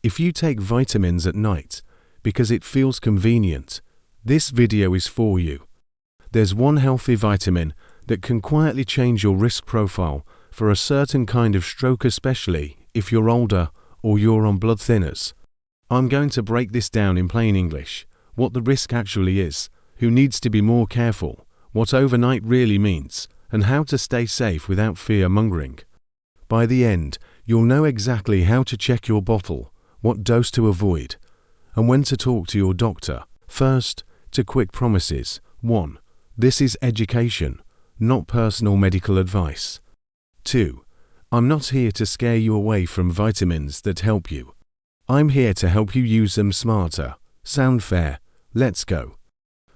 If you take vitamins at night because it feels convenient, this video is for you. There's one healthy vitamin that can quietly change your risk profile for a certain kind of stroke, especially if you're older or you're on blood thinners. I'm going to break this down in plain English, what the risk actually is, who needs to be more careful, what overnight really means, and how to stay safe without fear-mongering. By the end, you'll know exactly how to check your bottle, what dose to avoid, and when to talk to your doctor. First, to quick promises. 1. This is education, not personal medical advice. 2. I'm not here to scare you away from vitamins that help you. I'm here to help you use them smarter. Sound fair? Let's go.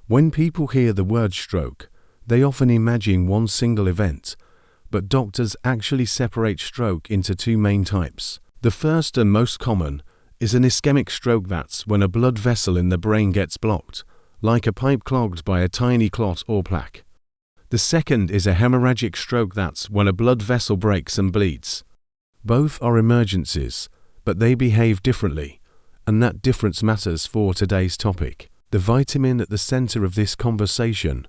When people hear the word stroke, they often imagine one single event, but doctors actually separate stroke into two main types. The first and most common is an ischemic stroke. That's when a blood vessel in the brain gets blocked, like a pipe clogged by a tiny clot or plaque. The second is a hemorrhagic stroke. That's when a blood vessel breaks and bleeds. Both are emergencies, but they behave differently, and that difference matters for today's topic. The vitamin at the center of this conversation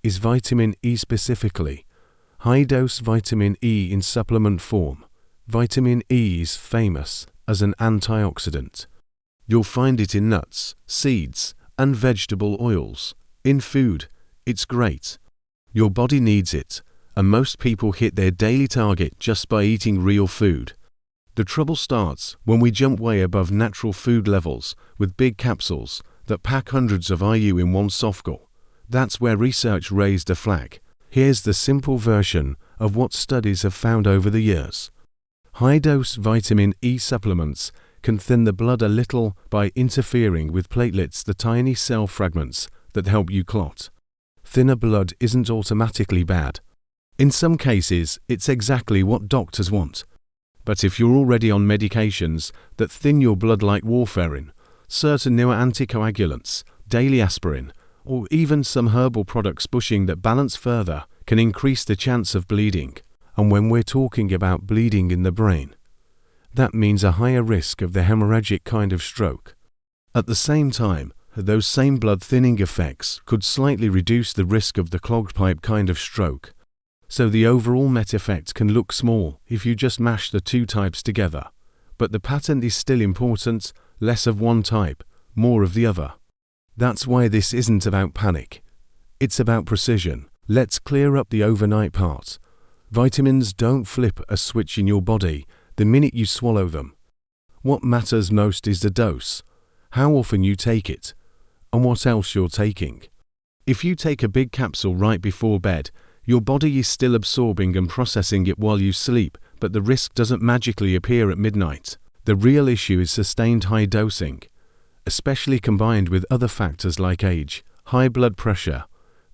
is vitamin E, specifically high-dose vitamin E in supplement form. Vitamin E is famous as an antioxidant. You'll find it in nuts, seeds, and vegetable oils. In food, it's great. Your body needs it, and most people hit their daily target just by eating real food. The trouble starts when we jump way above natural food levels with big capsules that pack hundreds of IU in one softgel. That's where research raised a flag. Here's the simple version of what studies have found over the years. High-dose vitamin E supplements can thin the blood a little by interfering with platelets, the tiny cell fragments that help you clot. Thinner blood isn't automatically bad. In some cases, it's exactly what doctors want. But if you're already on medications that thin your blood like warfarin, certain newer anticoagulants, daily aspirin, or even some herbal products pushing that balance further, can increase the chance of bleeding. And when we're talking about bleeding in the brain, that means a higher risk of the hemorrhagic kind of stroke. At the same time, those same blood thinning effects could slightly reduce the risk of the clogged pipe kind of stroke. So the overall net effect can look small if you just mash the two types together. But the pattern is still important: less of one type, more of the other. That's why this isn't about panic. It's about precision. Let's clear up the overnight part. Vitamins don't flip a switch in your body the minute you swallow them. What matters most is the dose, how often you take it, and what else you're taking. If you take a big capsule right before bed, your body is still absorbing and processing it while you sleep, but the risk doesn't magically appear at midnight. The real issue is sustained high dosing, especially combined with other factors like age, high blood pressure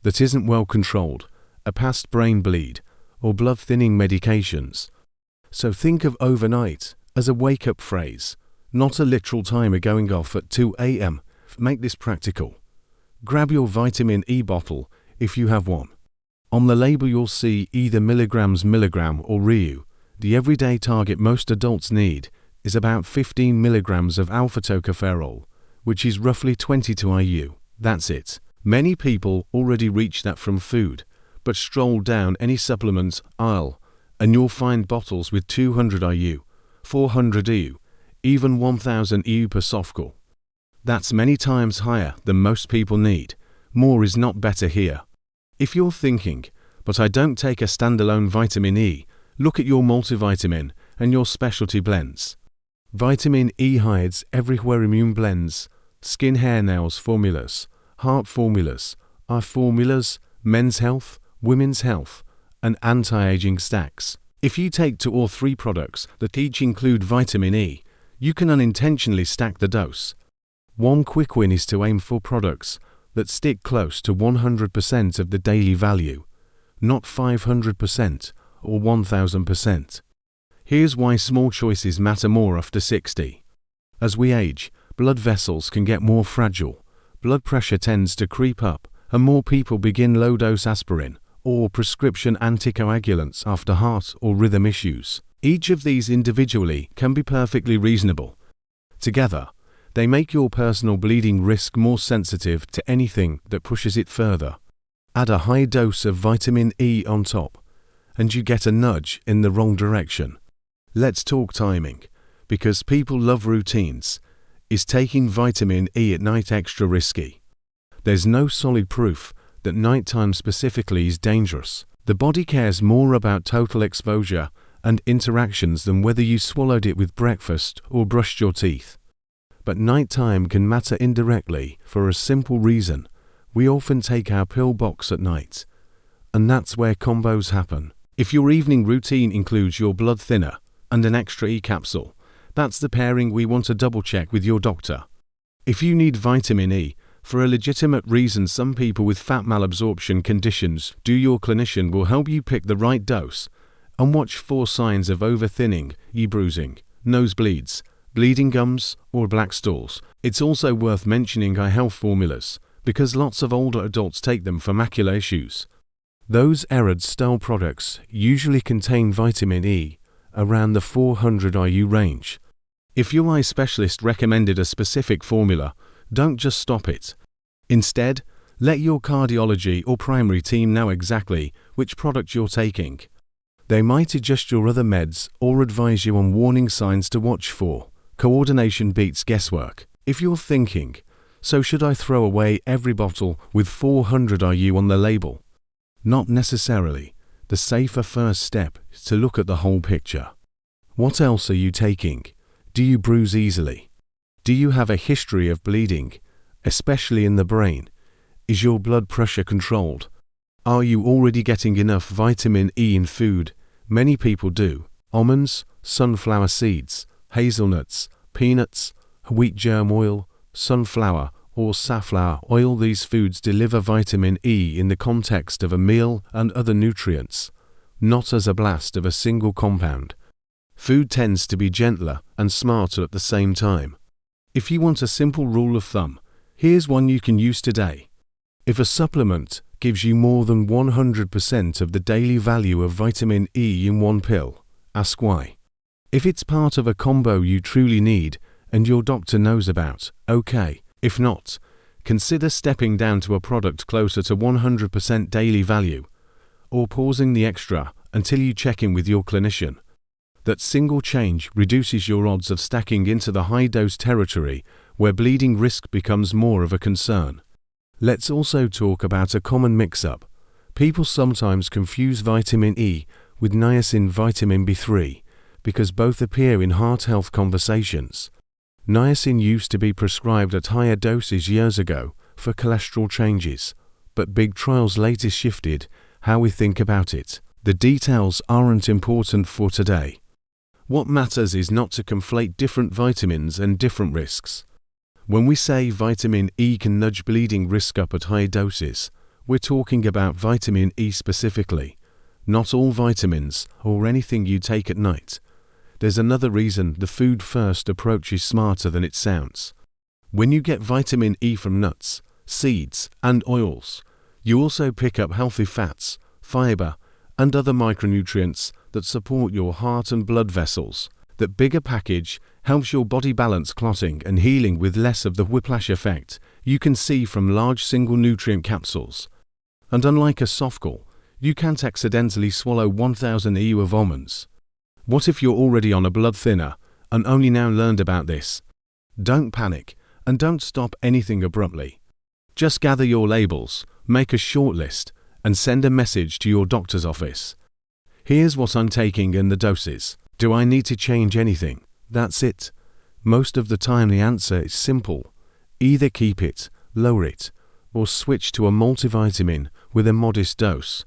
that isn't well controlled, a past brain bleed, or blood-thinning medications. So think of overnight as a wake-up phrase, not a literal timer going off at 2 a.m. Make this practical. Grab your vitamin E bottle if you have one. On the label you'll see either milligram or REU. The everyday target most adults need is about 15 milligrams of alpha-tocopherol, which is roughly 22 IU. That's it. Many people already reach that from food, but stroll down any supplement aisle and you'll find bottles with 200 IU, 400 IU, even 1000 IU per softgel. That's many times higher than most people need. More is not better here. If you're thinking, but I don't take a standalone vitamin E, look at your multivitamin and your specialty blends. Vitamin E hides everywhere: immune blends, skin, hair, nails formulas, heart formulas, eye formulas, men's health, women's health, and anti-aging stacks. If you take 2 or 3 products that each include vitamin E, you can unintentionally stack the dose. One quick win is to aim for products that stick close to 100% of the daily value, not 500% or 1000%. Here's why small choices matter more after 60. As we age, blood vessels can get more fragile, blood pressure tends to creep up, and more people begin low-dose aspirin or prescription anticoagulants after heart or rhythm issues. Each of these individually can be perfectly reasonable. Together, they make your personal bleeding risk more sensitive to anything that pushes it further. Add a high dose of vitamin E on top, and you get a nudge in the wrong direction. Let's talk timing, because people love routines. Is taking vitamin E at night extra risky? There's no solid proof that nighttime specifically is dangerous. The body cares more about total exposure and interactions than whether you swallowed it with breakfast or brushed your teeth. But nighttime can matter indirectly for a simple reason. We often take our pill box at night, and that's where combos happen. If your evening routine includes your blood thinner and an extra E capsule, that's the pairing we want to double check with your doctor. If you need vitamin E for a legitimate reason, some people with fat malabsorption conditions, your clinician will help you pick the right dose and watch for signs of overthinning, bruising, nosebleeds, bleeding gums, or black stools. It's also worth mentioning eye health formulas, because lots of older adults take them for macular issues. Those areds style products usually contain vitamin E around the 400 IU range. If your eye specialist recommended a specific formula, don't just stop it. Instead, let your cardiology or primary team know exactly which product you're taking. They might adjust your other meds or advise you on warning signs to watch for. Coordination beats guesswork. If you're thinking, so should I throw away every bottle with 400 IU on the label? Not necessarily. The safer first step is to look at the whole picture. What else are you taking? Do you bruise easily? Do you have a history of bleeding, especially in the brain? Is your blood pressure controlled? Are you already getting enough vitamin E in food? Many people do. Almonds, sunflower seeds, hazelnuts, peanuts, wheat germ oil, sunflower or safflower oil. These foods deliver vitamin E in the context of a meal and other nutrients, not as a blast of a single compound. Food tends to be gentler and smarter at the same time. If you want a simple rule of thumb, here's one you can use today. If a supplement gives you more than 100% of the daily value of vitamin E in one pill, ask why. If it's part of a combo you truly need and your doctor knows about, okay. If not, consider stepping down to a product closer to 100% daily value, or pausing the extra until you check in with your clinician. That single change reduces your odds of stacking into the high-dose territory where bleeding risk becomes more of a concern. Let's also talk about a common mix-up. People sometimes confuse vitamin E with niacin vitamin B3 because both appear in heart health conversations. Niacin used to be prescribed at higher doses years ago for cholesterol changes, but big trials later shifted how we think about it. The details aren't important for today. What matters is not to conflate different vitamins and different risks. When we say vitamin E can nudge bleeding risk up at high doses, we're talking about vitamin E specifically, not all vitamins or anything you take at night. There's another reason the food-first approach is smarter than it sounds. When you get vitamin E from nuts, seeds, and oils, you also pick up healthy fats, fiber, and other micronutrients that support your heart and blood vessels. That bigger package helps your body balance clotting and healing with less of the whiplash effect you can see from large single nutrient capsules. And unlike a softgel, you can't accidentally swallow 1000 EU of almonds. What if you're already on a blood thinner and only now learned about this? Don't panic and don't stop anything abruptly. Just gather your labels, make a short list, and send a message to your doctor's office. Here's what I'm taking and the doses. Do I need to change anything? That's it. Most of the time the answer is simple. Either keep it, lower it, or switch to a multivitamin with a modest dose.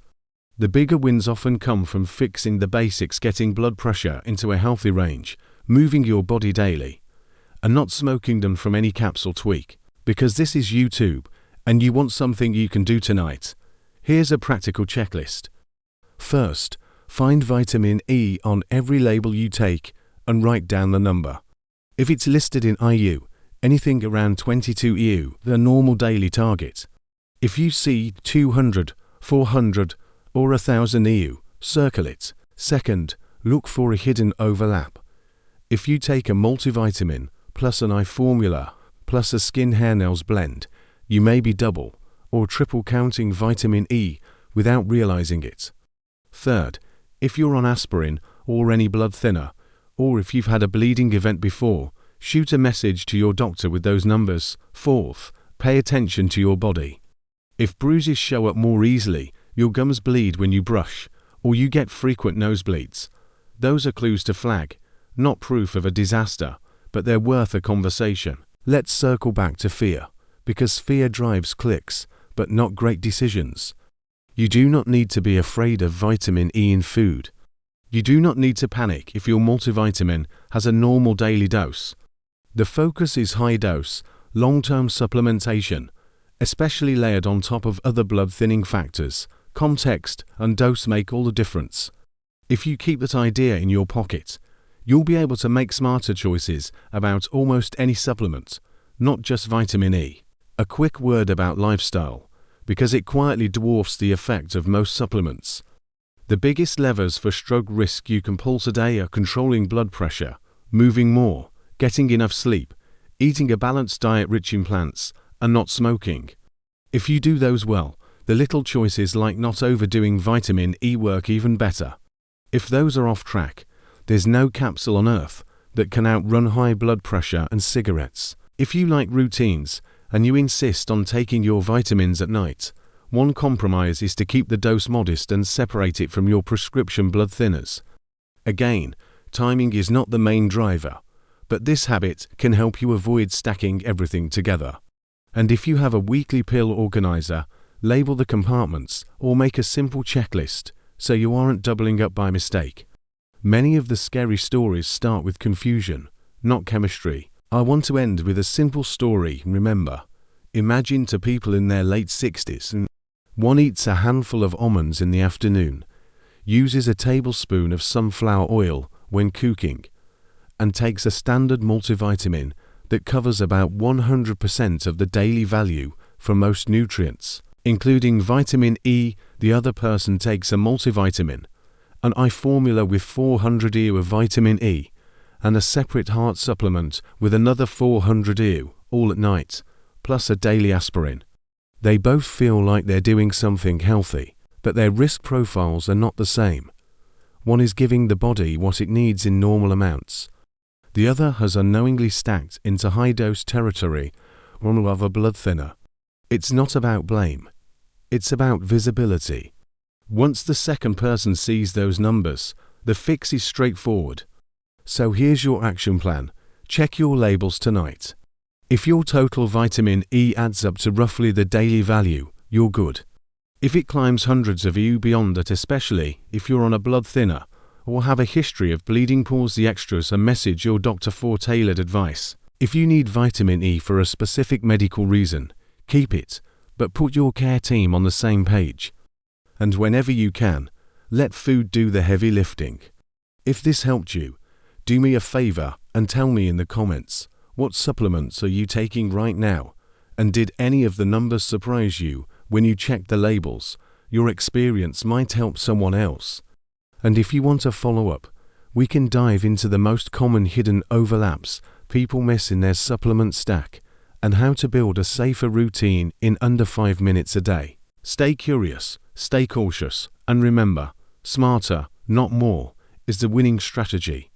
The bigger wins often come from fixing the basics, getting blood pressure into a healthy range, moving your body daily, and not smoking them from any capsule tweak. Because this is YouTube, and you want something you can do tonight. Here's a practical checklist. First, find vitamin E on every label you take and write down the number. If it's listed in IU, anything around 22 EU, the normal daily target. If you see 200, 400, or 1000 EU, circle it. Second, look for a hidden overlap. If you take a multivitamin, plus an eye formula, plus a skin hair nails blend, you may be double or triple counting vitamin E without realizing it. Third, if you're on aspirin or any blood thinner, or if you've had a bleeding event before, shoot a message to your doctor with those numbers. Fourth, pay attention to your body. If bruises show up more easily, your gums bleed when you brush, or you get frequent nosebleeds, those are clues to flag, not proof of a disaster, but they're worth a conversation. Let's circle back to fear, because fear drives clicks, but not great decisions. You do not need to be afraid of vitamin E in food. You do not need to panic if your multivitamin has a normal daily dose. The focus is high dose, long-term supplementation, especially layered on top of other blood thinning factors. Context and dose make all the difference. If you keep that idea in your pocket, you'll be able to make smarter choices about almost any supplement, not just vitamin E. A quick word about lifestyle, because it quietly dwarfs the effect of most supplements. The biggest levers for stroke risk you can pull today are controlling blood pressure, moving more, getting enough sleep, eating a balanced diet rich in plants, and not smoking. If you do those well, the little choices like not overdoing vitamin E work even better. If those are off track, there's no capsule on earth that can outrun high blood pressure and cigarettes. If you like routines, and you insist on taking your vitamins at night, one compromise is to keep the dose modest and separate it from your prescription blood thinners. Again, timing is not the main driver, but this habit can help you avoid stacking everything together. And if you have a weekly pill organizer, label the compartments or make a simple checklist so you aren't doubling up by mistake. Many of the scary stories start with confusion, not chemistry. I want to end with a simple story. Remember, imagine two people in their late 60s and one eats a handful of almonds in the afternoon, uses a tablespoon of sunflower oil when cooking, and takes a standard multivitamin that covers about 100% of the daily value for most nutrients, including vitamin E. The other person takes a multivitamin, an eye formula with 400 IU of vitamin E, and a separate heart supplement with another 400 IU, all at night, plus a daily aspirin. They both feel like they're doing something healthy, but their risk profiles are not the same. One is giving the body what it needs in normal amounts. The other has unknowingly stacked into high-dose territory one of a blood thinner. It's not about blame. It's about visibility. Once the second person sees those numbers, the fix is straightforward. So here's your action plan. Check your labels tonight. If your total vitamin E adds up to roughly the daily value, you're good. If it climbs hundreds of IU beyond that, especially if you're on a blood thinner or have a history of bleeding, pause the extras and message your doctor for tailored advice. If you need vitamin E for a specific medical reason, keep it, but put your care team on the same page. And whenever you can, let food do the heavy lifting. If this helped you, do me a favor and tell me in the comments, what supplements are you taking right now? And did any of the numbers surprise you when you checked the labels? Your experience might help someone else. And if you want a follow-up, we can dive into the most common hidden overlaps people miss in their supplement stack and how to build a safer routine in under 5 minutes a day. Stay curious, stay cautious, and remember, smarter, not more, is the winning strategy.